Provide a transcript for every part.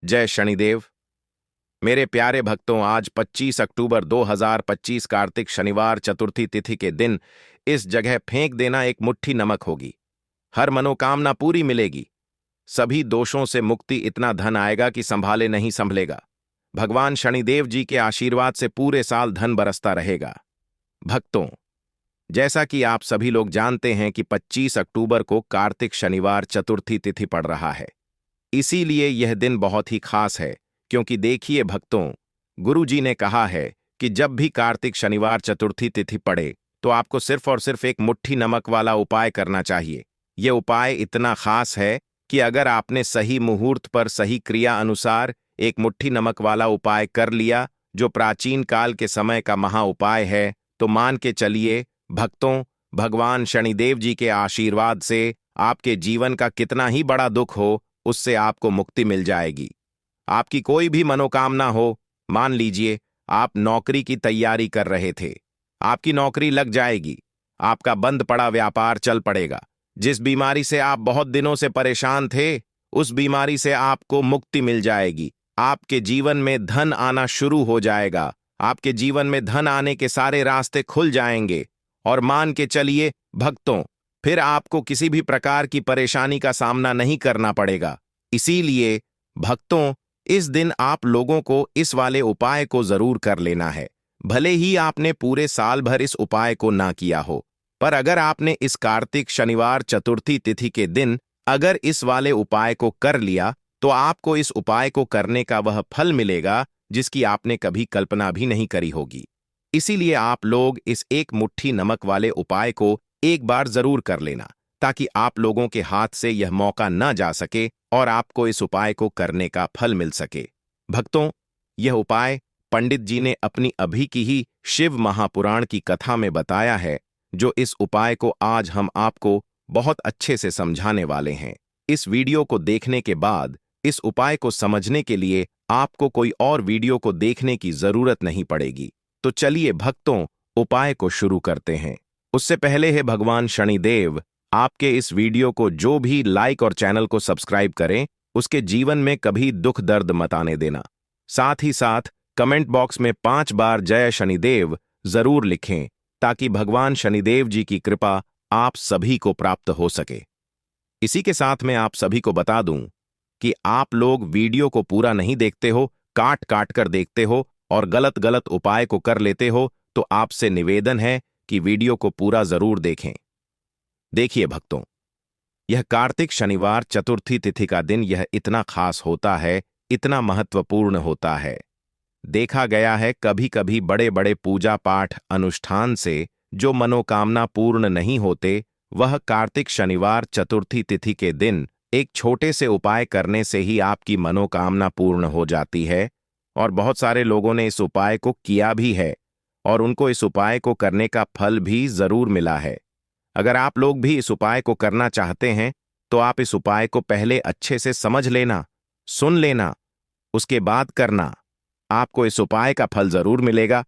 जय शनिदेव। मेरे प्यारे भक्तों, आज 25 अक्टूबर 2025 कार्तिक शनिवार चतुर्थी तिथि के दिन इस जगह फेंक देना एक मुट्ठी नमक होगी। हर मनोकामना पूरी मिलेगी, सभी दोषों से मुक्ति, इतना धन आएगा कि संभाले नहीं संभलेगा। भगवान शनिदेव जी के आशीर्वाद से पूरे साल धन बरसता रहेगा। भक्तों, जैसा कि आप सभी लोग जानते हैं कि 25 अक्टूबर को कार्तिक शनिवार चतुर्थी तिथि पड़ रहा है। इसीलिए यह दिन बहुत ही खास है, क्योंकि देखिए भक्तों, गुरु जी ने कहा है कि जब भी कार्तिक शनिवार चतुर्थी तिथि पड़े तो आपको सिर्फ और सिर्फ एक मुट्ठी नमक वाला उपाय करना चाहिए। यह उपाय इतना खास है कि अगर आपने सही मुहूर्त पर सही क्रिया अनुसार एक मुट्ठी नमक वाला उपाय कर लिया, जो प्राचीन काल के समय का महा उपाय है, तो मान के चलिए भक्तों, भगवान शनिदेव जी के आशीर्वाद से आपके जीवन का कितना ही बड़ा दुख हो, उससे आपको मुक्ति मिल जाएगी। आपकी कोई भी मनोकामना हो, मान लीजिए आप नौकरी की तैयारी कर रहे थे, आपकी नौकरी लग जाएगी, आपका बंद पड़ा व्यापार चल पड़ेगा, जिस बीमारी से आप बहुत दिनों से परेशान थे, उस बीमारी से आपको मुक्ति मिल जाएगी। आपके जीवन में धन आना शुरू हो जाएगा, आपके जीवन में धन आने के सारे रास्ते खुल जाएंगे। और मान के चलिए भक्तों, फिर आपको किसी भी प्रकार की परेशानी का सामना नहीं करना पड़ेगा। इसीलिए भक्तों, इस दिन आप लोगों को इस वाले उपाय को जरूर कर लेना है। भले ही आपने पूरे साल भर इस उपाय को ना किया हो, पर अगर आपने इस कार्तिक शनिवार चतुर्थी तिथि के दिन अगर इस वाले उपाय को कर लिया, तो आपको इस उपाय को करने का वह फल मिलेगा जिसकी आपने कभी कल्पना भी नहीं करी होगी। इसीलिए आप लोग इस एक मुट्ठी नमक वाले उपाय को एक बार जरूर कर लेना, ताकि आप लोगों के हाथ से यह मौका न जा सके और आपको इस उपाय को करने का फल मिल सके। भक्तों, यह उपाय पंडित जी ने अपनी अभी की ही शिव महापुराण की कथा में बताया है, जो इस उपाय को आज हम आपको बहुत अच्छे से समझाने वाले हैं। इस वीडियो को देखने के बाद इस उपाय को समझने के लिए आपको कोई और वीडियो को देखने की जरूरत नहीं पड़ेगी। तो चलिए भक्तों, उपाय को शुरू करते हैं। उससे पहले है भगवान शनिदेव आपके इस वीडियो को जो भी लाइक और चैनल को सब्सक्राइब करें, उसके जीवन में कभी दुख दर्द मत आने देना। साथ ही साथ कमेंट बॉक्स में 5 बार जय शनिदेव जरूर लिखें, ताकि भगवान शनिदेव जी की कृपा आप सभी को प्राप्त हो सके। इसी के साथ मैं आप सभी को बता दूं कि आप लोग वीडियो को पूरा नहीं देखते हो, काट काट कर देखते हो और गलत गलत उपाय को कर लेते हो, तो आपसे निवेदन है कि वीडियो को पूरा जरूर देखें। देखिए भक्तों, यह कार्तिक शनिवार चतुर्थी तिथि का दिन यह इतना खास होता है, इतना महत्वपूर्ण होता है। देखा गया है कभी कभी बड़े बड़े पूजा पाठ अनुष्ठान से जो मनोकामना पूर्ण नहीं होते, वह कार्तिक शनिवार चतुर्थी तिथि के दिन एक छोटे से उपाय करने से ही आपकी मनोकामना पूर्ण हो जाती है। और बहुत सारे लोगों ने इस उपाय को किया भी है और उनको इस उपाय को करने का फल भी जरूर मिला है। अगर आप लोग भी इस उपाय को करना चाहते हैं, तो आप इस उपाय को पहले अच्छे से समझ लेना, सुन लेना, उसके बाद करना। आपको इस उपाय का फल जरूर मिलेगा।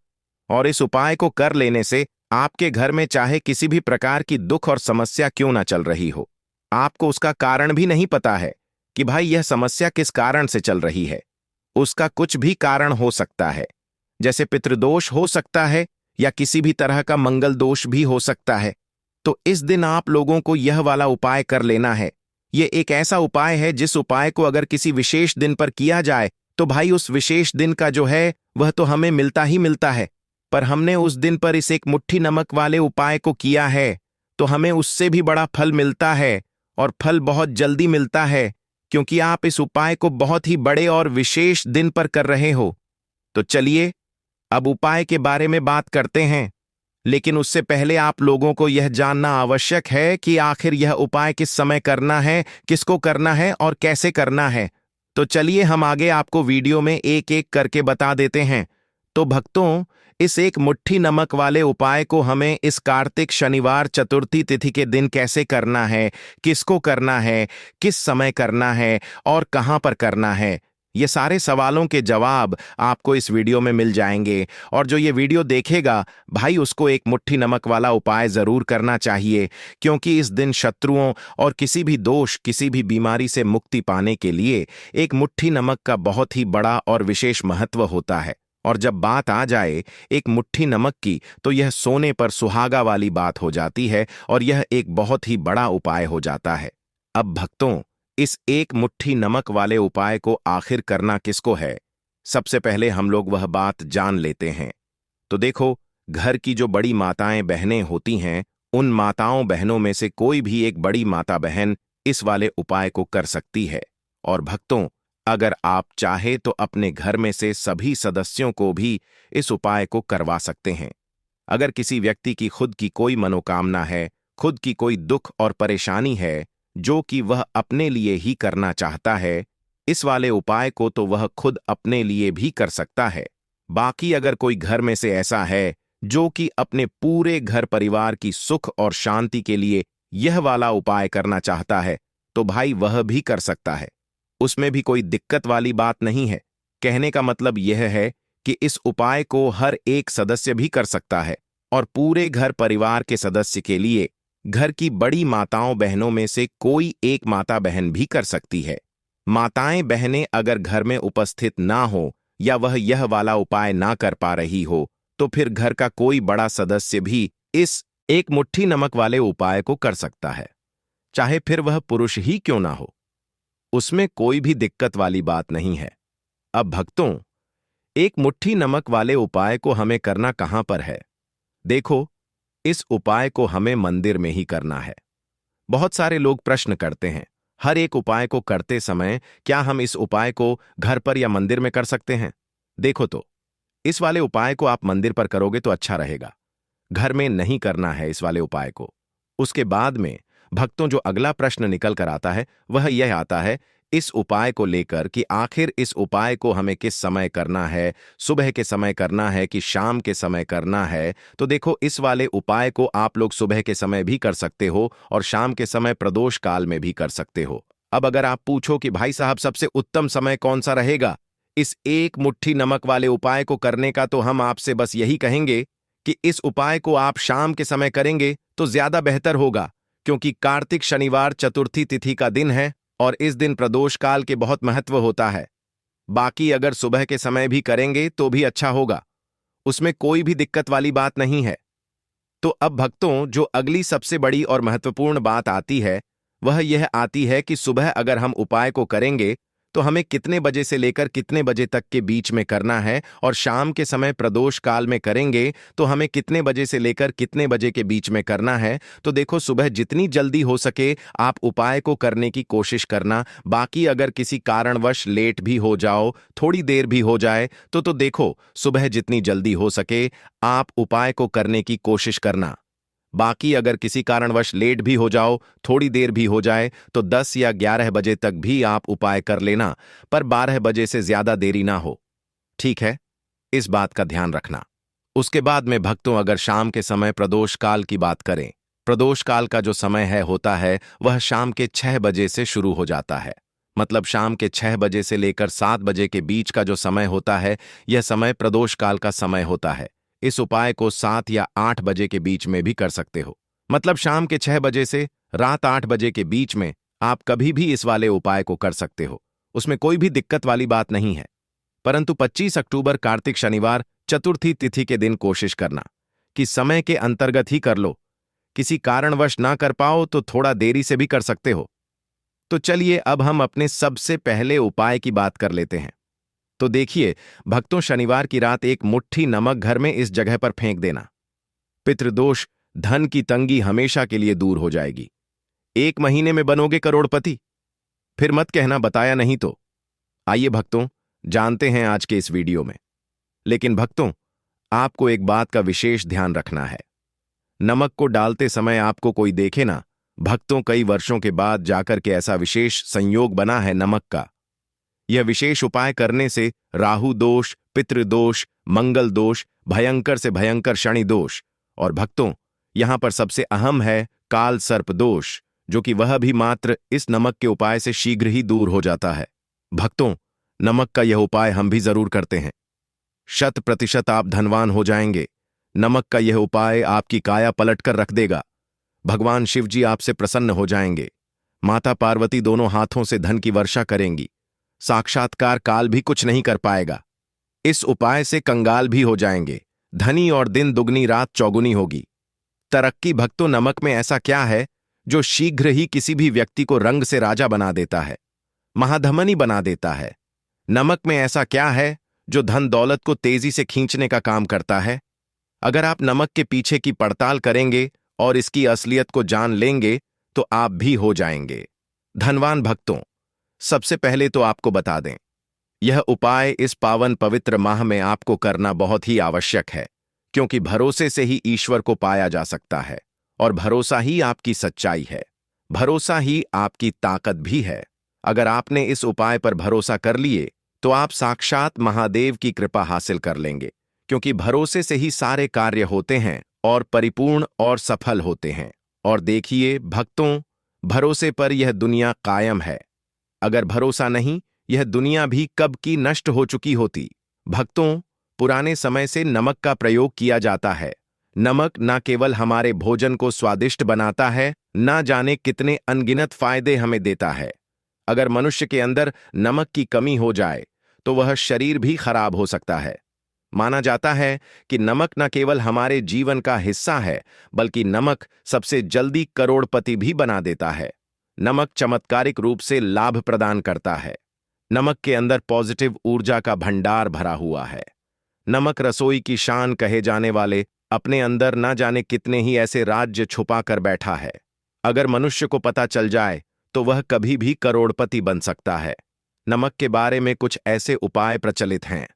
और इस उपाय को कर लेने से आपके घर में चाहे किसी भी प्रकार की दुख और समस्या क्यों ना चल रही हो, आपको उसका कारण भी नहीं पता है कि भाई यह समस्या किस कारण से चल रही है। उसका कुछ भी कारण हो सकता है, जैसे पितृदोष हो सकता है या किसी भी तरह का मंगल दोष भी हो सकता है। तो इस दिन आप लोगों को यह वाला उपाय कर लेना है। यह एक ऐसा उपाय है जिस उपाय को अगर किसी विशेष दिन पर किया जाए, तो भाई उस विशेष दिन का जो है वह तो हमें मिलता ही मिलता है। पर हमने उस दिन पर इस एक मुट्ठी नमक वाले उपाय को किया है, तो हमें उससे भी बड़ा फल मिलता है, और फल बहुत जल्दी मिलता है, क्योंकि आप इस उपाय को बहुत ही बड़े और विशेष दिन पर कर रहे हो। तो चलिए अब उपाय के बारे में बात करते हैं। लेकिन उससे पहले आप लोगों को यह जानना आवश्यक है कि आखिर यह उपाय किस समय करना है, किसको करना है और कैसे करना है। तो चलिए हम आगे आपको वीडियो में एक एक करके बता देते हैं। तो भक्तों, इस एक मुट्ठी नमक वाले उपाय को हमें इस कार्तिक शनिवार चतुर्थी तिथि के दिन कैसे करना है, किसको करना है, किस समय करना है और कहां पर करना है, ये सारे सवालों के जवाब आपको इस वीडियो में मिल जाएंगे। और जो ये वीडियो देखेगा भाई, उसको एक मुट्ठी नमक वाला उपाय जरूर करना चाहिए, क्योंकि इस दिन शत्रुओं और किसी भी दोष, किसी भी बीमारी से मुक्ति पाने के लिए एक मुट्ठी नमक का बहुत ही बड़ा और विशेष महत्व होता है। और जब बात आ जाए एक मुट्ठी नमक की, तो यह सोने पर सुहागा वाली बात हो जाती है और यह एक बहुत ही बड़ा उपाय हो जाता है। अब भक्तों, इस एक मुट्ठी नमक वाले उपाय को आखिर करना किसको है, सबसे पहले हम लोग वह बात जान लेते हैं। तो देखो, घर की जो बड़ी माताएं बहनें होती हैं, उन माताओं बहनों में से कोई भी एक बड़ी माता बहन इस वाले उपाय को कर सकती है। और भक्तों, अगर आप चाहे तो अपने घर में से सभी सदस्यों को भी इस उपाय को करवा सकते हैं। अगर किसी व्यक्ति की खुद की कोई मनोकामना है, खुद की कोई दुख और परेशानी है जो कि वह अपने लिए ही करना चाहता है, इस वाले उपाय को तो वह खुद अपने लिए भी कर सकता है। बाकी अगर कोई घर में से ऐसा है जो कि अपने पूरे घर परिवार की सुख और शांति के लिए यह वाला उपाय करना चाहता है, तो भाई वह भी कर सकता है। उसमें भी कोई दिक्कत वाली बात नहीं है। कहने का मतलब यह है कि इस उपाय को हर एक सदस्य भी कर सकता है और पूरे घर परिवार के सदस्य के लिए घर की बड़ी माताओं बहनों में से कोई एक माता बहन भी कर सकती है। माताएं बहनें अगर घर में उपस्थित ना हो या वह यह वाला उपाय ना कर पा रही हो, तो फिर घर का कोई बड़ा सदस्य भी इस एक मुट्ठी नमक वाले उपाय को कर सकता है, चाहे फिर वह पुरुष ही क्यों ना हो। उसमें कोई भी दिक्कत वाली बात नहीं है। अब भक्तों, एक मुट्ठी नमक वाले उपाय को हमें करना कहां पर है? देखो, इस उपाय को हमें मंदिर में ही करना है। बहुत सारे लोग प्रश्न करते हैं, हर एक उपाय को करते समय क्या हम इस उपाय को घर पर या मंदिर में कर सकते हैं? देखो तो, इस वाले उपाय को आप मंदिर पर करोगे तो अच्छा रहेगा। घर में नहीं करना है इस वाले उपाय को। उसके बाद में भक्तों, जो अगला प्रश्न निकल कर आता है वह यह आता है इस उपाय को लेकर कि आखिर इस उपाय को हमें किस समय करना है, सुबह के समय करना है कि शाम के समय करना है। तो देखो, इस वाले उपाय को आप लोग सुबह के समय भी कर सकते हो और शाम के समय प्रदोष काल में भी कर सकते हो। अब अगर आप पूछो कि भाई साहब सबसे उत्तम समय कौन सा रहेगा इस एक मुट्ठी नमक वाले उपाय को करने का, तो हम आपसे बस यही कहेंगे कि इस उपाय को आप शाम के समय करेंगे तो ज्यादा बेहतर होगा, क्योंकि कार्तिक शनिवार चतुर्थी तिथि का दिन है और इस दिन प्रदोष काल के बहुत महत्व होता है। बाकी अगर सुबह के समय भी करेंगे तो भी अच्छा होगा, उसमें कोई भी दिक्कत वाली बात नहीं है। तो अब भक्तों, जो अगली सबसे बड़ी और महत्वपूर्ण बात आती है वह यह आती है कि सुबह अगर हम उपाय को करेंगे तो हमें कितने बजे से लेकर कितने बजे तक के बीच में करना है, और शाम के समय प्रदोष काल में करेंगे तो हमें कितने बजे से लेकर कितने बजे के बीच में करना है। तो देखो, सुबह जितनी जल्दी हो सके आप उपाय को करने की कोशिश करना। बाकी अगर किसी कारणवश लेट भी हो जाओ, थोड़ी देर भी हो जाए, तो देखो, सुबह जितनी जल्दी हो सके आप उपाय को करने की कोशिश करना। बाकी अगर किसी कारणवश लेट भी हो जाओ, थोड़ी देर भी हो जाए, तो 10 या 11 बजे तक भी आप उपाय कर लेना, पर 12 बजे से ज्यादा देरी ना हो। ठीक है, इस बात का ध्यान रखना। उसके बाद में भक्तों, अगर शाम के समय प्रदोष काल की बात करें, प्रदोष काल का जो समय है होता है वह शाम के 6 बजे से शुरू हो जाता है। मतलब शाम के 6 बजे से लेकर 7 बजे के बीच का जो समय होता है, यह समय प्रदोष काल का समय होता है। इस उपाय को 7 या 8 बजे के बीच में भी कर सकते हो। मतलब शाम के 6 बजे से रात 8 बजे के बीच में आप कभी भी इस वाले उपाय को कर सकते हो, उसमें कोई भी दिक्कत वाली बात नहीं है। परंतु 25 अक्टूबर कार्तिक शनिवार चतुर्थी तिथि के दिन कोशिश करना कि समय के अंतर्गत ही कर लो। किसी कारणवश ना कर पाओ तो थोड़ा देरी से भी कर सकते हो। तो चलिए अब हम अपने सबसे पहले उपाय की बात कर लेते हैं। तो देखिए भक्तों, शनिवार की रात एक मुट्ठी नमक घर में इस जगह पर फेंक देना। पितृदोष, धन की तंगी हमेशा के लिए दूर हो जाएगी। 1 महीने में बनोगे करोड़पति। फिर मत कहना बताया नहीं तो। आइए भक्तों, जानते हैं आज के इस वीडियो में। लेकिन भक्तों, आपको एक बात का विशेष ध्यान रखना है। नमक को डालते समय आपको कोई देखे ना, भक्तों, कई वर्षों के बाद जाकर के ऐसा विशेष संयोग बना है नमक का। यह विशेष उपाय करने से राहु दोष, पितृदोष, मंगल दोष, भयंकर से भयंकर शनि दोष, और भक्तों यहां पर सबसे अहम है काल सर्प दोष, जो कि वह भी मात्र इस नमक के उपाय से शीघ्र ही दूर हो जाता है। भक्तों, नमक का यह उपाय हम भी जरूर करते हैं। 100% आप धनवान हो जाएंगे। नमक का यह उपाय आपकी काया पलट कर रख देगा। भगवान शिव जी आपसे प्रसन्न हो जाएंगे। माता पार्वती दोनों हाथों से धन की वर्षा करेंगी। साक्षात्कार काल भी कुछ नहीं कर पाएगा। इस उपाय से कंगाल भी हो जाएंगे। धनी और दिन दुगनी रात चौगुनी होगी। तरक्की भक्तों, नमक में ऐसा क्या है जो शीघ्र ही किसी भी व्यक्ति को रंग से राजा बना देता है, महाधमनी बना देता है? नमक में ऐसा क्या है जो धन दौलत को तेजी से खींचने का काम करता है? अगर आप नमक के पीछे की पड़ताल करेंगे और इसकी असलियत को जान लेंगे तो आप भी हो जाएंगे धनवान। भक्तों, सबसे पहले तो आपको बता दें, यह उपाय इस पावन पवित्र माह में आपको करना बहुत ही आवश्यक है, क्योंकि भरोसे से ही ईश्वर को पाया जा सकता है और भरोसा ही आपकी सच्चाई है। भरोसा ही आपकी ताकत भी है। अगर आपने इस उपाय पर भरोसा कर लिए तो आप साक्षात महादेव की कृपा हासिल कर लेंगे, क्योंकि भरोसे से ही सारे कार्य होते हैं और परिपूर्ण और सफल होते हैं। और देखिए भक्तों, भरोसे पर यह दुनिया कायम है। अगर भरोसा नहीं, यह दुनिया भी कब की नष्ट हो चुकी होती। भक्तों, पुराने समय से नमक का प्रयोग किया जाता है। नमक न केवल हमारे भोजन को स्वादिष्ट बनाता है, न जाने कितने अनगिनत फायदे हमें देता है। अगर मनुष्य के अंदर नमक की कमी हो जाए तो वह शरीर भी खराब हो सकता है। माना जाता है कि नमक न केवल हमारे जीवन का हिस्सा है, बल्कि नमक सबसे जल्दी करोड़पति भी बना देता है। नमक चमत्कारिक रूप से लाभ प्रदान करता है। नमक के अंदर पॉजिटिव ऊर्जा का भंडार भरा हुआ है। नमक रसोई की शान कहे जाने वाले अपने अंदर न जाने कितने ही ऐसे राज्य छुपा कर बैठा है। अगर मनुष्य को पता चल जाए तो वह कभी भी करोड़पति बन सकता है। नमक के बारे में कुछ ऐसे उपाय प्रचलित हैं,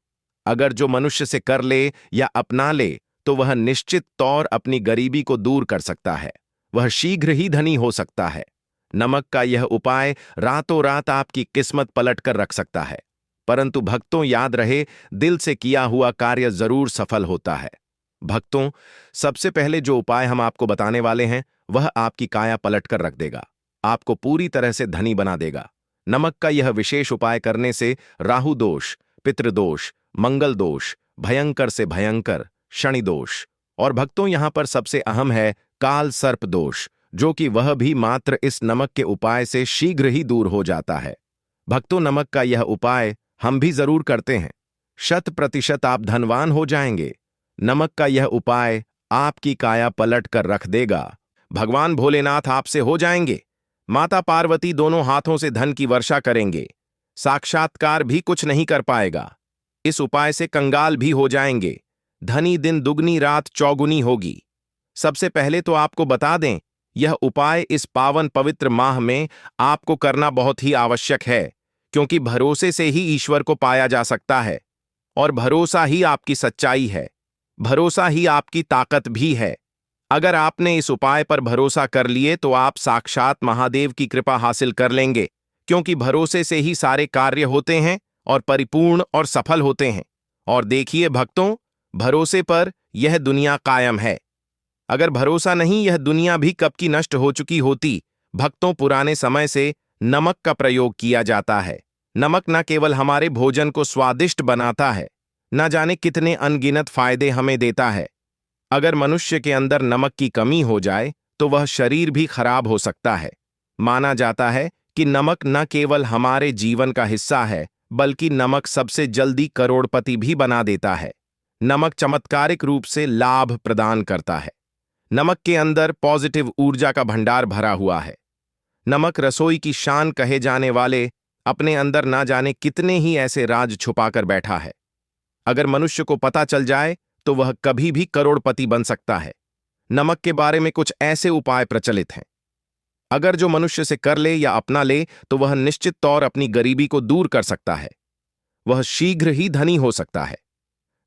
अगर जो मनुष्य से कर ले या अपना ले तो वह निश्चित तौर अपनी गरीबी को दूर कर सकता है। वह शीघ्र ही धनी हो सकता है। नमक का यह उपाय रातों रात आपकी किस्मत पलट कर रख सकता है। परंतु भक्तों, याद रहे, दिल से किया हुआ कार्य जरूर सफल होता है। भक्तों, सबसे पहले जो उपाय हम आपको बताने वाले हैं वह आपकी काया पलट कर रख देगा, आपको पूरी तरह से धनी बना देगा। नमक का यह विशेष उपाय करने से राहु दोष, पितृदोष, मंगल दोष, भयंकर से भयंकर शनि दोष और भक्तों यहां पर सबसे अहम है काल सर्प दोष, जो कि वह भी मात्र इस नमक के उपाय से शीघ्र ही दूर हो जाता है। भक्तों, नमक का यह उपाय हम भी जरूर करते हैं। 100% आप धनवान हो जाएंगे। नमक का यह उपाय आपकी काया पलट कर रख देगा। भगवान भोलेनाथ आपसे हो जाएंगे। माता पार्वती दोनों हाथों से धन की वर्षा करेंगे। साक्षात्कार भी कुछ नहीं कर पाएगा। इस उपाय से कंगाल भी हो जाएंगे। धनी दिन दुगनी रात चौगुनी होगी। सबसे पहले तो आपको बता दें, यह उपाय इस पावन पवित्र माह में आपको करना बहुत ही आवश्यक है, क्योंकि भरोसे से ही ईश्वर को पाया जा सकता है और भरोसा ही आपकी सच्चाई है। भरोसा ही आपकी ताकत भी है। अगर आपने इस उपाय पर भरोसा कर लिए तो आप साक्षात महादेव की कृपा हासिल कर लेंगे, क्योंकि भरोसे से ही सारे कार्य होते हैं और परिपूर्ण और सफल होते हैं। और देखिए भक्तों, भरोसे पर यह दुनिया कायम है। अगर भरोसा नहीं, यह दुनिया भी कब की नष्ट हो चुकी होती। भक्तों, पुराने समय से नमक का प्रयोग किया जाता है। नमक न केवल हमारे भोजन को स्वादिष्ट बनाता है, न जाने कितने अनगिनत फायदे हमें देता है। अगर मनुष्य के अंदर नमक की कमी हो जाए तो वह शरीर भी खराब हो सकता है। माना जाता है कि नमक न केवल हमारे जीवन का हिस्सा है, बल्कि नमक सबसे जल्दी करोड़पति भी बना देता है। नमक चमत्कारिक रूप से लाभ प्रदान करता है। नमक के अंदर पॉजिटिव ऊर्जा का भंडार भरा हुआ है। नमक रसोई की शान कहे जाने वाले अपने अंदर ना जाने कितने ही ऐसे राज छुपाकर बैठा है। अगर मनुष्य को पता चल जाए तो वह कभी भी करोड़पति बन सकता है। नमक के बारे में कुछ ऐसे उपाय प्रचलित हैं, अगर जो मनुष्य से कर ले या अपना ले तो वह निश्चित तौर अपनी गरीबी को दूर कर सकता है। वह शीघ्र ही धनी हो सकता है।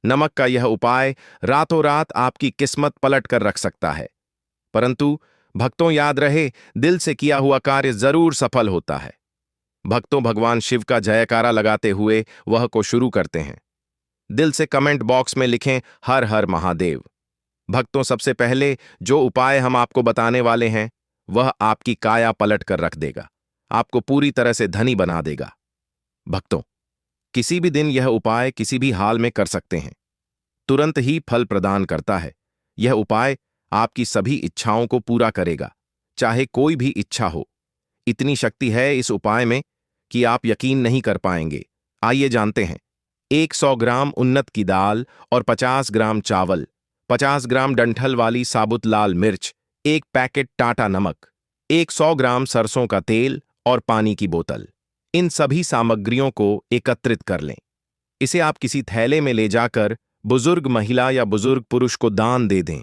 नमक का यह उपाय रातों रात आपकी किस्मत पलट कर रख सकता है। परंतु भक्तों, याद रहे, दिल से किया हुआ कार्य जरूर सफल होता है। भक्तों, भगवान शिव का जयकारा लगाते हुए वह को शुरू करते हैं। दिल से कमेंट बॉक्स में लिखें हर हर महादेव। भक्तों, सबसे पहले जो उपाय हम आपको बताने वाले हैं वह आपकी काया पलट कर रख देगा, आपको पूरी तरह से धनी बना देगा। भक्तों, किसी भी दिन यह उपाय किसी भी हाल में कर सकते हैं। तुरंत ही फल प्रदान करता है। यह उपाय आपकी सभी इच्छाओं को पूरा करेगा, चाहे कोई भी इच्छा हो। इतनी शक्ति है इस उपाय में कि आप यकीन नहीं कर पाएंगे। आइए जानते हैं। 100 ग्राम उन्नत की दाल और 50 ग्राम चावल, 50 ग्राम डंठल वाली साबुत लाल मिर्च, एक पैकेट टाटा नमक, 100 ग्राम सरसों का तेल और पानी की बोतल। इन सभी सामग्रियों को एकत्रित कर लें। इसे आप किसी थैले में ले जाकर बुजुर्ग महिला या बुजुर्ग पुरुष को दान दे दें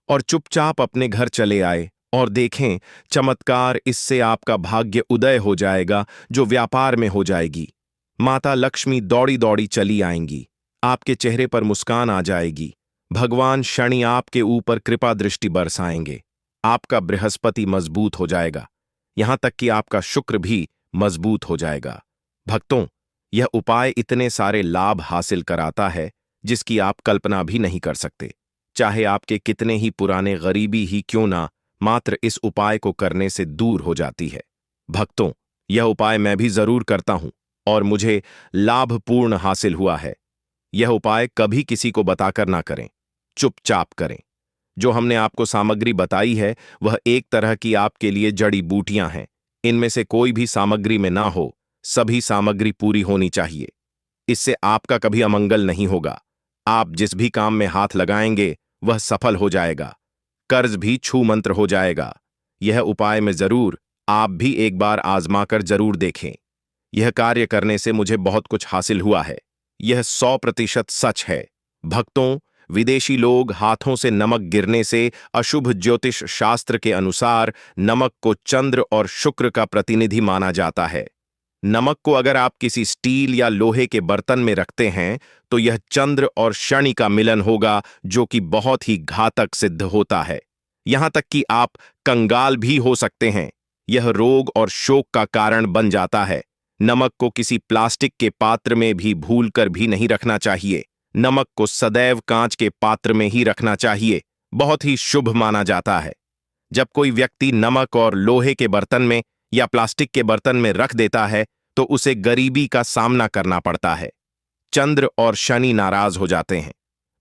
और चुपचाप अपने घर चले आए और देखें चमत्कार। इससे आपका भाग्य उदय हो जाएगा, जो व्यापार में हो जाएगी। माता लक्ष्मी दौड़ी दौड़ी चली आएंगी, आपके चेहरे पर मुस्कान आ जाएगी। भगवान शनि आपके ऊपर कृपा दृष्टि बरसाएंगे। आपका बृहस्पति मजबूत हो जाएगा, यहां तक कि आपका शुक्र भी मजबूत हो जाएगा। भक्तों, यह उपाय इतने सारे लाभ हासिल कराता है जिसकी आप कल्पना भी नहीं कर सकते। चाहे आपके कितने ही पुराने गरीबी ही क्यों ना, मात्र इस उपाय को करने से दूर हो जाती है। भक्तों, यह उपाय मैं भी जरूर करता हूं और मुझे लाभपूर्ण हासिल हुआ है। यह उपाय कभी किसी को बताकर ना करें, चुपचाप करें। जो हमने आपको सामग्री बताई है वह एक तरह की आपके लिए जड़ी बूटियां हैं। इनमें से कोई भी सामग्री में ना हो, सभी सामग्री पूरी होनी चाहिए। इससे आपका कभी अमंगल नहीं होगा। आप जिस भी काम में हाथ लगाएंगे वह सफल हो जाएगा। कर्ज भी छू मंत्र हो जाएगा। यह उपाय में जरूर आप भी एक बार आजमाकर जरूर देखें। यह कार्य करने से मुझे बहुत कुछ हासिल हुआ है। यह 100% सच है। भक्तों, विदेशी लोग हाथों से नमक गिरने से अशुभ ज्योतिष शास्त्र के अनुसार नमक को चंद्र और शुक्र का प्रतिनिधि माना जाता है। नमक को अगर आप किसी स्टील या लोहे के बर्तन में रखते हैं तो यह चंद्र और शनि का मिलन होगा, जो कि बहुत ही घातक सिद्ध होता है। यहां तक कि आप कंगाल भी हो सकते हैं। यह रोग और शोक का कारण बन जाता है। नमक को किसी प्लास्टिक के पात्र में भी भूलकर भी नहीं रखना चाहिए। नमक को सदैव कांच के पात्र में ही रखना चाहिए। बहुत ही शुभ माना जाता है। जब कोई व्यक्ति नमक और लोहे के बर्तन में या प्लास्टिक के बर्तन में रख देता है तो उसे गरीबी का सामना करना पड़ता है। चंद्र और शनि नाराज हो जाते हैं।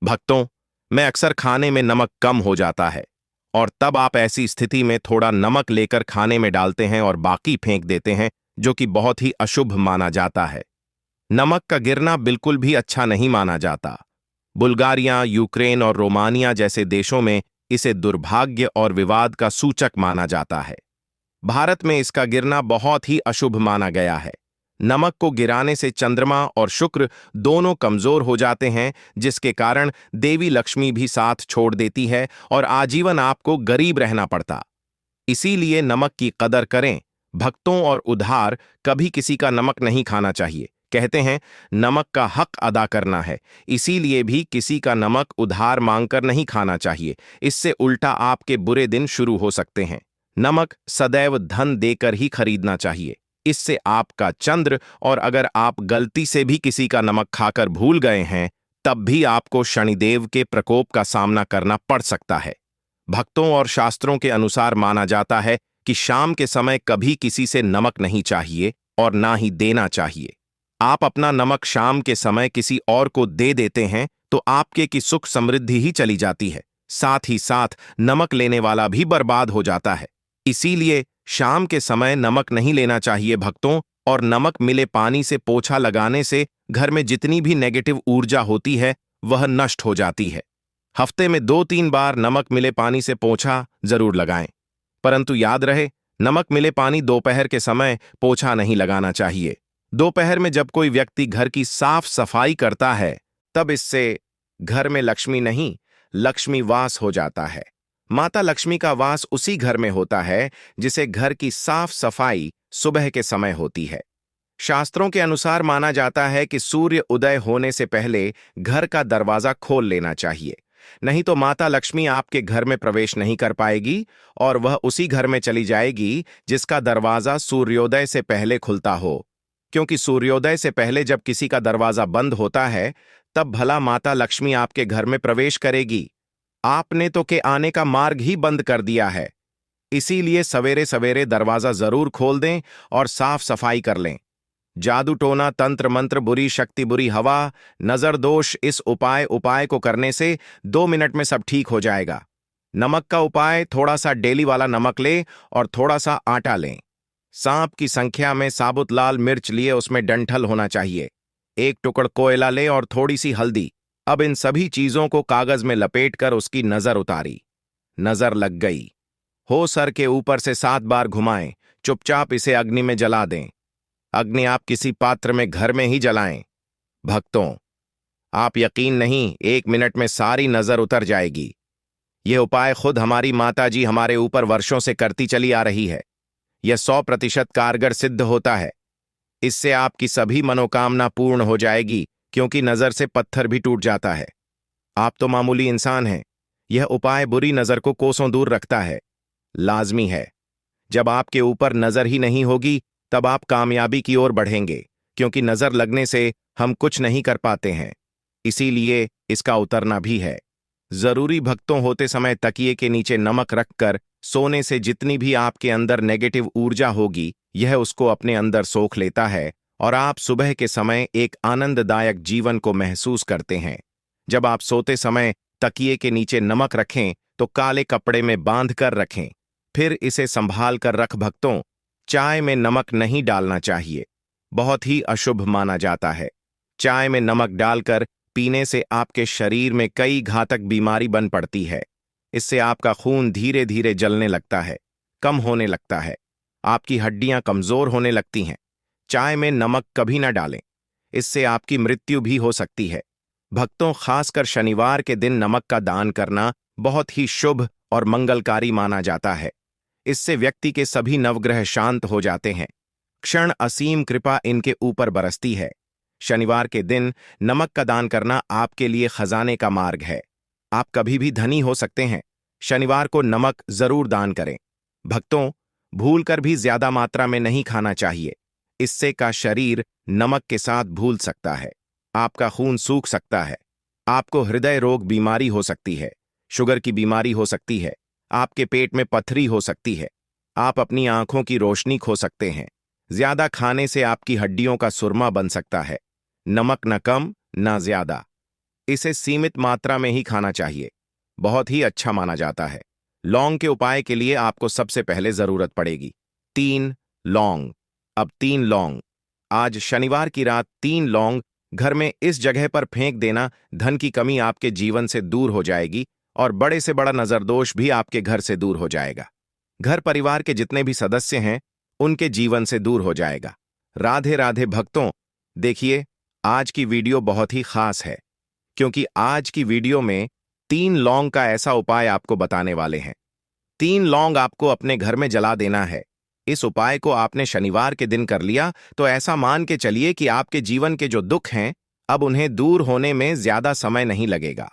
भक्तों, मैं अक्सर खाने में नमक कम हो जाता है और तब आप ऐसी स्थिति में थोड़ा नमक लेकर खाने में डालते हैं और बाकी फेंक देते हैं, जो कि बहुत ही अशुभ माना जाता है। नमक का गिरना बिल्कुल भी अच्छा नहीं माना जाता। बुल्गारिया, यूक्रेन और रोमानिया जैसे देशों में इसे दुर्भाग्य और विवाद का सूचक माना जाता है। भारत में इसका गिरना बहुत ही अशुभ माना गया है। नमक को गिराने से चंद्रमा और शुक्र दोनों कमजोर हो जाते हैं, जिसके कारण देवी लक्ष्मी भी साथ छोड़ देती है और आजीवन आपको गरीब रहना पड़ता। इसीलिए नमक की कदर करें। भक्तों, और उधार कभी किसी का नमक नहीं खाना चाहिए। कहते हैं नमक का हक अदा करना है, इसीलिए भी किसी का नमक उधार मांगकर नहीं खाना चाहिए। इससे उल्टा आपके बुरे दिन शुरू हो सकते हैं। नमक सदैव धन देकर ही खरीदना चाहिए। इससे आपका चंद्र, और अगर आप गलती से भी किसी का नमक खाकर भूल गए हैं तब भी आपको शनिदेव के प्रकोप का सामना करना पड़ सकता है। भक्तों और शास्त्रों के अनुसार माना जाता है कि शाम के समय कभी किसी से नमक नहीं चाहिए और ना ही देना चाहिए। आप अपना नमक शाम के समय किसी और को दे देते हैं तो आपके की सुख समृद्धि ही चली जाती है, साथ ही साथ नमक लेने वाला भी बर्बाद हो जाता है। इसीलिए शाम के समय नमक नहीं लेना चाहिए भक्तों, और नमक मिले पानी से पोछा लगाने से घर में जितनी भी नेगेटिव ऊर्जा होती है वह नष्ट हो जाती है। हफ्ते में 2-3 बार नमक मिले पानी से पोछा जरूर लगाएं, परंतु याद रहे नमक मिले पानी दोपहर के समय पोछा नहीं लगाना चाहिए। दोपहर में जब कोई व्यक्ति घर की साफ सफाई करता है तब इससे घर में लक्ष्मी नहीं, लक्ष्मी वास हो जाता है। माता लक्ष्मी का वास उसी घर में होता है जिसे घर की साफ सफाई सुबह के समय होती है। शास्त्रों के अनुसार माना जाता है कि सूर्य उदय होने से पहले घर का दरवाजा खोल लेना चाहिए, नहीं तो माता लक्ष्मी आपके घर में प्रवेश नहीं कर पाएगी और वह उसी घर में चली जाएगी जिसका दरवाजा सूर्योदय से पहले खुलता हो। क्योंकि सूर्योदय से पहले जब किसी का दरवाजा बंद होता है तब भला माता लक्ष्मी आपके घर में प्रवेश करेगी। आपने तो के आने का मार्ग ही बंद कर दिया है। इसीलिए सवेरे सवेरे दरवाजा जरूर खोल दें और साफ सफाई कर लें। जादू टोना, तंत्र मंत्र, बुरी शक्ति, बुरी हवा, नजर दोष, इस उपाय को करने से 2 मिनट में सब ठीक हो जाएगा। नमक का उपाय, थोड़ा सा डेली वाला नमक ले और थोड़ा सा आटा लें। सांप की संख्या में साबुत लाल मिर्च लिए, उसमें डंठल होना चाहिए। 1 टुकड़ कोयला ले और थोड़ी सी हल्दी। अब इन सभी चीजों को कागज में लपेटकर उसकी नजर उतारी। नजर लग गई। हो सर के ऊपर से 7 बार घुमाएं। चुपचाप इसे अग्नि में जला दें। अग्नि आप किसी पात्र में घर में ही जलाएं। भक्तों, आप यकीन नहीं, 1 मिनट में सारी नजर उतर जाएगी। यह उपाय खुद हमारी माता जी हमारे ऊपर वर्षों से करती चली आ रही है। यह 100% कारगर सिद्ध होता है। इससे आपकी सभी मनोकामना पूर्ण हो जाएगी, क्योंकि नजर से पत्थर भी टूट जाता है। आप तो मामूली इंसान हैं। यह उपाय बुरी नजर को कोसों दूर रखता है। लाजमी है। जब आपके ऊपर नजर ही नहीं होगी, तब आप कामयाबी की ओर बढ़ेंगे, क्योंकि नजर लगने से हम कुछ नहीं कर पाते हैं। इसीलिए इसका उतरना भी है जरूरी। भक्तों, होते समय तकिए के नीचे नमक रखकर सोने से जितनी भी आपके अंदर नेगेटिव ऊर्जा होगी, यह उसको अपने अंदर सोख लेता है और आप सुबह के समय एक आनंददायक जीवन को महसूस करते हैं। जब आप सोते समय तकिए के नीचे नमक रखें तो काले कपड़े में बांध कर रखें। फिर इसे संभाल कर रख। भक्तों, चाय में नमक नहीं डालना चाहिए, बहुत ही अशुभ माना जाता है। चाय में नमक डालकर पीने से आपके शरीर में कई घातक बीमारी बन पड़ती है। इससे आपका खून धीरे धीरे जलने लगता है, कम होने लगता है, आपकी हड्डियां कमजोर होने लगती हैं। चाय में नमक कभी ना डालें, इससे आपकी मृत्यु भी हो सकती है। भक्तों, खासकर शनिवार के दिन नमक का दान करना बहुत ही शुभ और मंगलकारी माना जाता है। इससे व्यक्ति के सभी नवग्रह शांत हो जाते हैं। क्षण असीम कृपा इनके ऊपर बरसती है। शनिवार के दिन नमक का दान करना आपके लिए खजाने का मार्ग है। आप कभी भी धनी हो सकते हैं। शनिवार को नमक जरूर दान करें। भक्तों, भूलकर भी ज्यादा मात्रा में नहीं खाना चाहिए। इससे का शरीर नमक के साथ भूल सकता है, आपका खून सूख सकता है, आपको हृदय रोग बीमारी हो सकती है, शुगर की बीमारी हो सकती है, आपके पेट में पथरी हो सकती है, आप अपनी आंखों की रोशनी खो सकते हैं। ज्यादा खाने से आपकी हड्डियों का सुरमा बन सकता है। नमक न कम न ज्यादा, इसे सीमित मात्रा में ही खाना चाहिए। बहुत ही अच्छा माना जाता है। लौंग के उपाय के लिए आपको सबसे पहले जरूरत पड़ेगी 3 लौंग। अब 3 लौंग, आज शनिवार की रात 3 लौंग घर में इस जगह पर फेंक देना। धन की कमी आपके जीवन से दूर हो जाएगी और बड़े से बड़ा नजरदोष भी आपके घर से दूर हो जाएगा। घर परिवार के जितने भी सदस्य हैं, उनके जीवन से दूर हो जाएगा। राधे राधे भक्तों, देखिए, आज की वीडियो बहुत ही खास है, क्योंकि आज की वीडियो में 3 लौंग का ऐसा उपाय आपको बताने वाले हैं। 3 लौंग आपको अपने घर में जला देना है। इस उपाय को आपने शनिवार के दिन कर लिया तो ऐसा मान के चलिए कि आपके जीवन के जो दुख हैं, अब उन्हें दूर होने में ज्यादा समय नहीं लगेगा।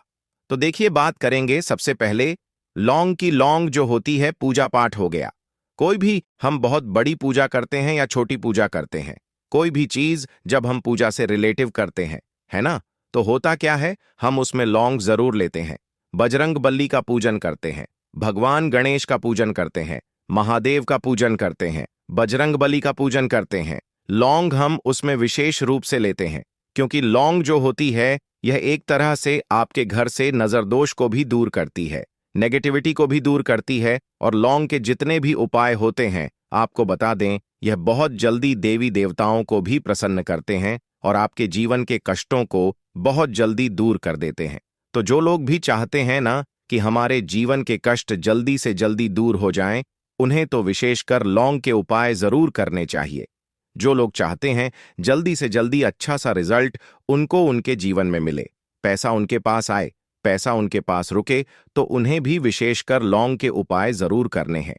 तो देखिए, बात करेंगे सबसे पहले लौंग की। लौंग जो होती है, पूजा पाठ हो गया। कोई भी हम बहुत बड़ी पूजा करते हैं या छोटी पूजा करते हैं, कोई भी चीज जब हम पूजा से रिलेटिव करते हैं, है ना, तो होता क्या है, हम उसमें लौंग जरूर लेते हैं। बजरंग बली का पूजन करते हैं, भगवान गणेश का पूजन करते हैं, महादेव का पूजन करते हैं, बजरंग बली का पूजन करते हैं। लौंग हम उसमें विशेष रूप से लेते हैं, क्योंकि लौंग जो होती है, यह एक तरह से आपके घर से नजरदोष को भी दूर करती है, नेगेटिविटी को भी दूर करती है। और लौंग के जितने भी उपाय होते हैं, आपको बता दें, यह बहुत जल्दी देवी देवताओं को भी प्रसन्न करते हैं और आपके जीवन के कष्टों को बहुत जल्दी दूर कर देते हैं। तो जो लोग भी चाहते हैं ना कि हमारे जीवन के कष्ट जल्दी से जल्दी दूर हो जाएं, उन्हें तो विशेषकर लौंग के उपाय जरूर करने चाहिए। जो लोग चाहते हैं जल्दी से जल्दी अच्छा सा रिजल्ट उनको उनके जीवन में मिले, पैसा उनके पास आए, पैसा उनके पास रुके, तो उन्हें भी विशेषकर लौंग के उपाय जरूर करने हैं।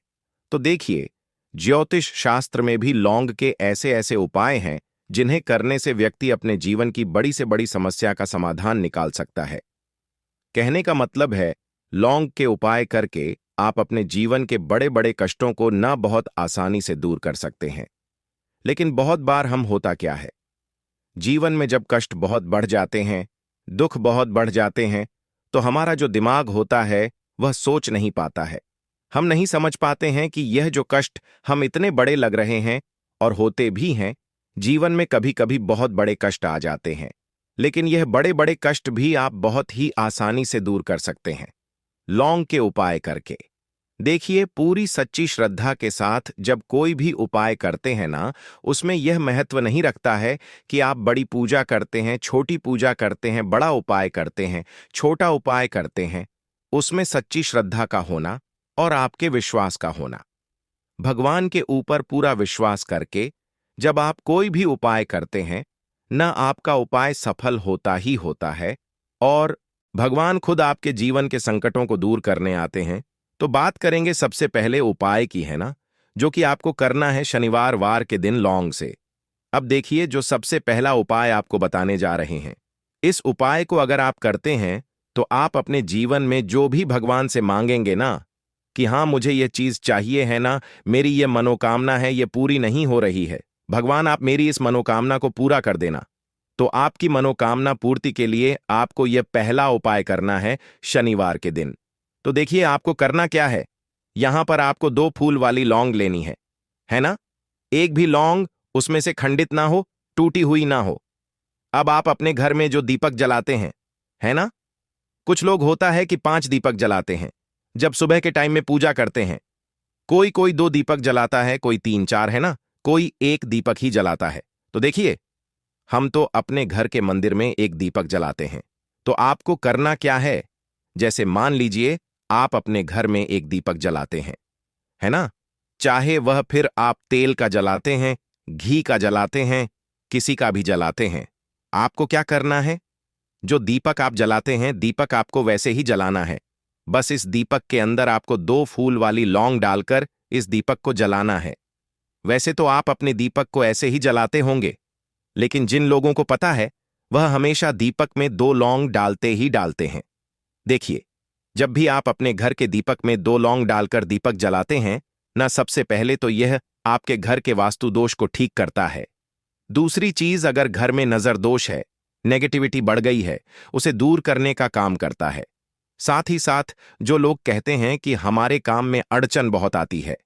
तो देखिए, ज्योतिष शास्त्र में भी लौंग के ऐसे ऐसे उपाय हैं जिन्हें करने से व्यक्ति अपने जीवन की बड़ी से बड़ी समस्या का समाधान निकाल सकता है। कहने का मतलब है, लौंग के उपाय करके आप अपने जीवन के बड़े बड़े कष्टों को न बहुत आसानी से दूर कर सकते हैं। लेकिन बहुत बार हम होता क्या है, जीवन में जब कष्ट बहुत बढ़ जाते हैं, दुख बहुत बढ़ जाते हैं, तो हमारा जो दिमाग होता है वह सोच नहीं पाता है। हम नहीं समझ पाते हैं कि यह जो कष्ट हम इतने बड़े लग रहे हैं और होते भी हैं, जीवन में कभी कभी बहुत बड़े कष्ट आ जाते हैं, लेकिन यह बड़े बड़े कष्ट भी आप बहुत ही आसानी से दूर कर सकते हैं लौंग के उपाय करके। देखिए, पूरी सच्ची श्रद्धा के साथ जब कोई भी उपाय करते हैं ना, उसमें यह महत्व नहीं रखता है कि आप बड़ी पूजा करते हैं, छोटी पूजा करते हैं, बड़ा उपाय करते हैं, छोटा उपाय करते हैं। उसमें सच्ची श्रद्धा का होना और आपके विश्वास का होना। भगवान के ऊपर पूरा विश्वास करके जब आप कोई भी उपाय करते हैं, न आपका उपाय सफल होता ही होता है और भगवान खुद आपके जीवन के संकटों को दूर करने आते हैं। तो बात करेंगे सबसे पहले उपाय की, है ना, जो कि आपको करना है शनिवार वार के दिन लौंग से। अब देखिए, जो सबसे पहला उपाय आपको बताने जा रहे हैं, इस उपाय को अगर आप करते हैं तो आप अपने जीवन में जो भी भगवान से मांगेंगे ना कि हाँ मुझे ये चीज चाहिए है ना, मेरी ये मनोकामना है, ये पूरी नहीं हो रही है, भगवान आप मेरी इस मनोकामना को पूरा कर देना। तो आपकी मनोकामना पूर्ति के लिए आपको यह पहला उपाय करना है शनिवार के दिन। तो देखिए, आपको करना क्या है। यहां पर आपको 2 फूल वाली लौंग लेनी है ना। एक भी लौंग उसमें से खंडित ना हो, टूटी हुई ना हो। अब आप अपने घर में जो दीपक जलाते हैं, है ना, कुछ लोग होता है कि 5 दीपक जलाते हैं जब सुबह के टाइम में पूजा करते हैं। कोई कोई 2 दीपक जलाता है, कोई 3 4, है ना, कोई 1 दीपक ही जलाता है। तो देखिए, हम तो अपने घर के मंदिर में 1 दीपक जलाते हैं। तो आपको करना क्या है, जैसे मान लीजिए आप अपने घर में 1 दीपक जलाते हैं, है ना, चाहे वह फिर आप तेल का जलाते हैं, घी का जलाते हैं, किसी का भी जलाते हैं। आपको क्या करना है, जो दीपक आप जलाते हैं, दीपक आपको वैसे ही जलाना है। बस इस दीपक के अंदर आपको 2 फूल वाली लौंग डालकर इस दीपक को जलाना है। वैसे तो आप अपने दीपक को ऐसे ही जलाते होंगे, लेकिन जिन लोगों को पता है वह हमेशा दीपक में 2 लौंग डालते ही डालते हैं। देखिए, जब भी आप अपने घर के दीपक में 2 लौंग डालकर दीपक जलाते हैं ना, सबसे पहले तो यह आपके घर के वास्तु दोष को ठीक करता है। दूसरी चीज, अगर घर में नजर दोष है, नेगेटिविटी बढ़ गई है, उसे दूर करने का काम करता है। साथ ही साथ जो लोग कहते हैं कि हमारे काम में अड़चन बहुत आती है,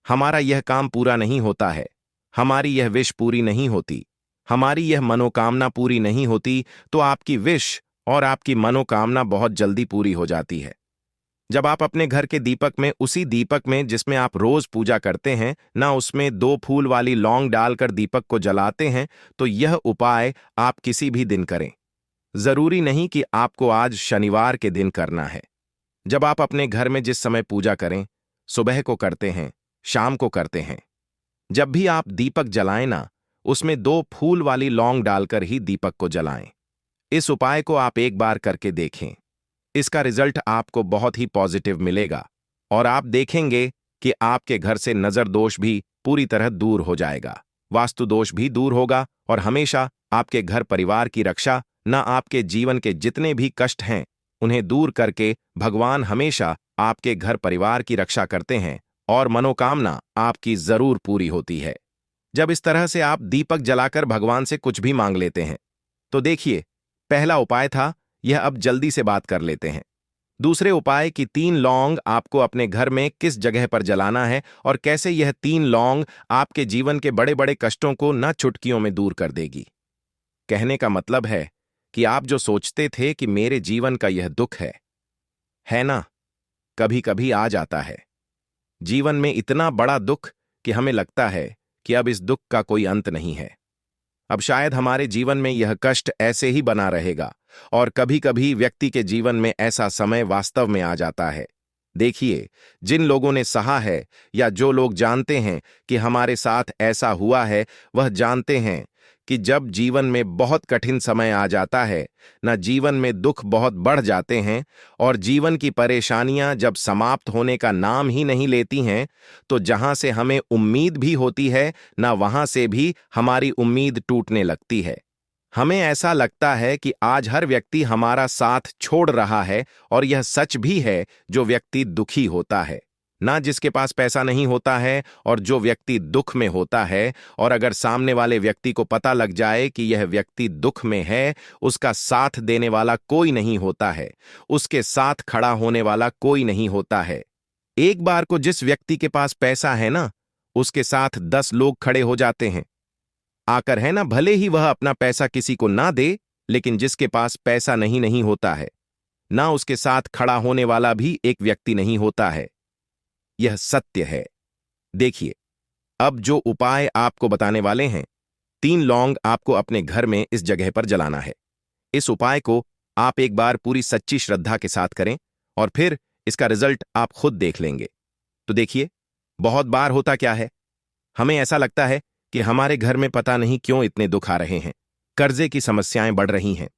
हमारा यह काम पूरा नहीं होता है, हमारी यह विश पूरी नहीं होती, हमारी यह मनोकामना पूरी नहीं होती, तो आपकी विश और आपकी मनोकामना बहुत जल्दी पूरी हो जाती है। जब आप अपने घर के दीपक में, उसी दीपक में जिसमें आप रोज पूजा करते हैं ना, उसमें 2 फूल वाली लौंग डालकर दीपक को जलाते हैं, तो यह उपाय आप किसी भी दिन करें। जरूरी नहीं कि आपको आज शनिवार के दिन करना है। जब आप अपने घर में जिस समय पूजा करें, सुबह को करते हैं, शाम को करते हैं, जब भी आप दीपक जलाएं ना, उसमें 2 फूल वाली लौंग डालकर ही दीपक को जलाएं। इस उपाय को आप एक बार करके देखें। इसका रिजल्ट आपको बहुत ही पॉजिटिव मिलेगा और आप देखेंगे कि आपके घर से नजर दोष भी पूरी तरह दूर हो जाएगा, वास्तु दोष भी दूर होगा और हमेशा आपके घर परिवार की रक्षा, न आपके जीवन के जितने भी कष्ट हैं उन्हें दूर करके भगवान हमेशा आपके घर परिवार की रक्षा करते हैं और मनोकामना आपकी जरूर पूरी होती है जब इस तरह से आप दीपक जलाकर भगवान से कुछ भी मांग लेते हैं। तो देखिए, पहला उपाय था यह। अब जल्दी से बात कर लेते हैं दूसरे उपाय की। 3 लौंग आपको अपने घर में किस जगह पर जलाना है और कैसे यह 3 लौंग आपके जीवन के बड़े बड़े कष्टों को न चुटकियों में दूर कर देगी। कहने का मतलब है कि आप जो सोचते थे कि मेरे जीवन का यह दुख है ना, कभी कभी आ जाता है जीवन में इतना बड़ा दुख कि हमें लगता है कि अब इस दुख का कोई अंत नहीं है, अब शायद हमारे जीवन में यह कष्ट ऐसे ही बना रहेगा। और कभी कभी व्यक्ति के जीवन में ऐसा समय वास्तव में आ जाता है। देखिए, जिन लोगों ने सहा है या जो लोग जानते हैं कि हमारे साथ ऐसा हुआ है, वह जानते हैं कि जब जीवन में बहुत कठिन समय आ जाता है ना, जीवन में दुख बहुत बढ़ जाते हैं और जीवन की परेशानियां जब समाप्त होने का नाम ही नहीं लेती हैं, तो जहां से हमें उम्मीद भी होती है ना, वहां से भी हमारी उम्मीद टूटने लगती है। हमें ऐसा लगता है कि आज हर व्यक्ति हमारा साथ छोड़ रहा है और यह सच भी है। जो व्यक्ति दुखी होता है ना, जिसके पास पैसा नहीं होता है, और जो व्यक्ति दुख में होता है, और अगर सामने वाले व्यक्ति को पता लग जाए कि यह व्यक्ति दुख में है, उसका साथ देने वाला कोई नहीं होता है, उसके साथ खड़ा होने वाला कोई नहीं होता है। एक बार को जिस व्यक्ति के पास पैसा है ना, उसके साथ 10 लोग खड़े हो जाते हैं। आकर है ना, भले ही वह अपना पैसा किसी को ना दे, लेकिन जिसके पास पैसा नहीं नहीं होता है ना, उसके साथ खड़ा होने वाला भी एक व्यक्ति नहीं होता है। यह सत्य है। देखिए, अब जो उपाय आपको बताने वाले हैं, 3 लौंग आपको अपने घर में इस जगह पर जलाना है। इस उपाय को आप एक बार पूरी सच्ची श्रद्धा के साथ करें और फिर इसका रिजल्ट आप खुद देख लेंगे। तो देखिए, बहुत बार होता क्या है, हमें ऐसा लगता है कि हमारे घर में पता नहीं क्यों इतने दुख आ रहे हैं, कर्जे की समस्याएं बढ़ रही हैं,